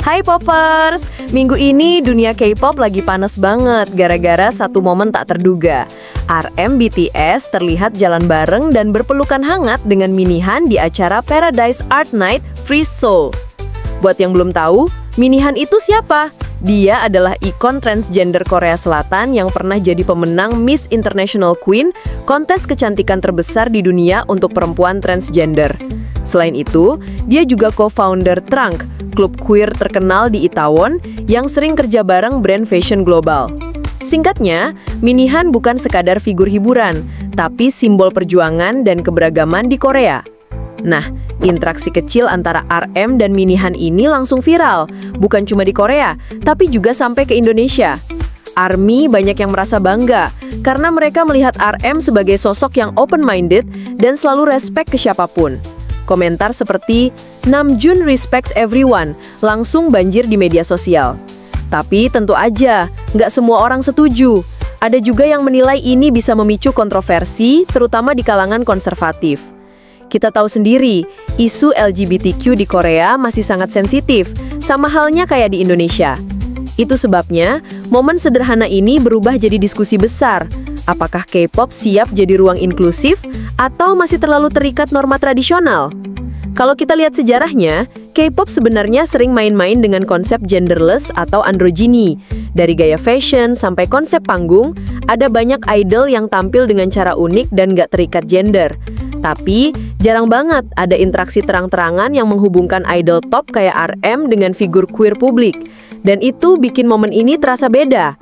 Hai Poppers, minggu ini dunia K-pop lagi panas banget gara-gara satu momen tak terduga. RM BTS terlihat jalan bareng dan berpelukan hangat dengan Minihan di acara Paradise Art Night Free Seoul. Buat yang belum tahu, Minihan itu siapa? Dia adalah ikon transgender Korea Selatan yang pernah jadi pemenang Miss International Queen, kontes kecantikan terbesar di dunia untuk perempuan transgender. Selain itu, dia juga co-founder Trunk, klub queer terkenal di Itaewon yang sering kerja bareng brand fashion global. Singkatnya, Minihan bukan sekadar figur hiburan, tapi simbol perjuangan dan keberagaman di Korea. Nah, interaksi kecil antara RM dan Minihan ini langsung viral, bukan cuma di Korea, tapi juga sampai ke Indonesia. ARMY banyak yang merasa bangga, karena mereka melihat RM sebagai sosok yang open-minded dan selalu respect ke siapapun. Komentar seperti, Namjoon respects everyone, langsung banjir di media sosial. Tapi tentu aja, nggak semua orang setuju. Ada juga yang menilai ini bisa memicu kontroversi, terutama di kalangan konservatif. Kita tahu sendiri, isu LGBTQ di Korea masih sangat sensitif, sama halnya kayak di Indonesia. Itu sebabnya, momen sederhana ini berubah jadi diskusi besar. Apakah K-pop siap jadi ruang inklusif, atau masih terlalu terikat norma tradisional? Kalau kita lihat sejarahnya, K-pop sebenarnya sering main-main dengan konsep genderless atau androgyny. Dari gaya fashion sampai konsep panggung, ada banyak idol yang tampil dengan cara unik dan nggak terikat gender. Tapi, jarang banget ada interaksi terang-terangan yang menghubungkan idol top kayak RM dengan figur queer publik. Dan itu bikin momen ini terasa beda.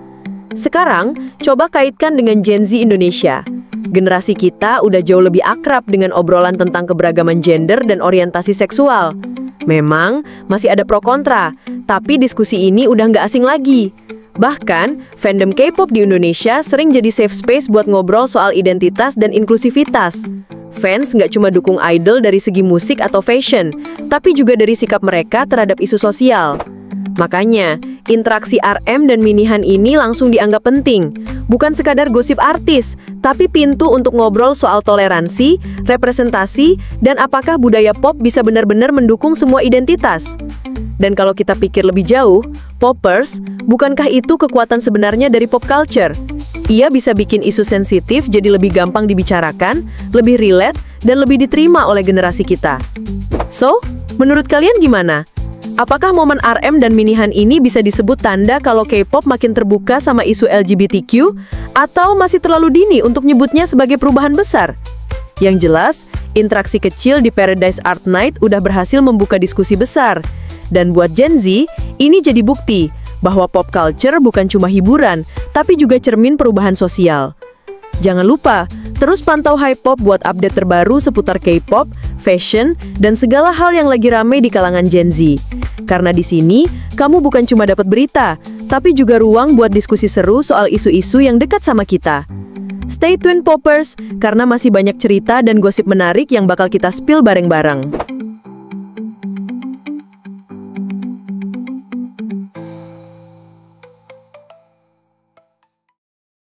Sekarang, coba kaitkan dengan Gen Z Indonesia. Generasi kita udah jauh lebih akrab dengan obrolan tentang keberagaman gender dan orientasi seksual. Memang, masih ada pro kontra, tapi diskusi ini udah nggak asing lagi. Bahkan, fandom K-pop di Indonesia sering jadi safe space buat ngobrol soal identitas dan inklusivitas. Fans nggak cuma dukung idol dari segi musik atau fashion, tapi juga dari sikap mereka terhadap isu sosial. Makanya, interaksi RM dan Minihan ini langsung dianggap penting. Bukan sekadar gosip artis, tapi pintu untuk ngobrol soal toleransi, representasi, dan apakah budaya pop bisa benar-benar mendukung semua identitas. Dan kalau kita pikir lebih jauh, Poppers, bukankah itu kekuatan sebenarnya dari pop culture? Ia bisa bikin isu sensitif jadi lebih gampang dibicarakan, lebih relate, dan lebih diterima oleh generasi kita. So, menurut kalian gimana? Apakah momen RM dan Minihan ini bisa disebut tanda kalau K-pop makin terbuka sama isu LGBTQ? Atau masih terlalu dini untuk nyebutnya sebagai perubahan besar? Yang jelas, interaksi kecil di Paradise Art Night udah berhasil membuka diskusi besar. Dan buat Gen Z, ini jadi bukti bahwa pop culture bukan cuma hiburan, tapi juga cermin perubahan sosial. Jangan lupa, terus pantau Hypop buat update terbaru seputar K-pop, fashion, dan segala hal yang lagi rame di kalangan Gen Z. Karena di sini, kamu bukan cuma dapat berita, tapi juga ruang buat diskusi seru soal isu-isu yang dekat sama kita. Stay tuned Poppers, karena masih banyak cerita dan gosip menarik yang bakal kita spill bareng-bareng.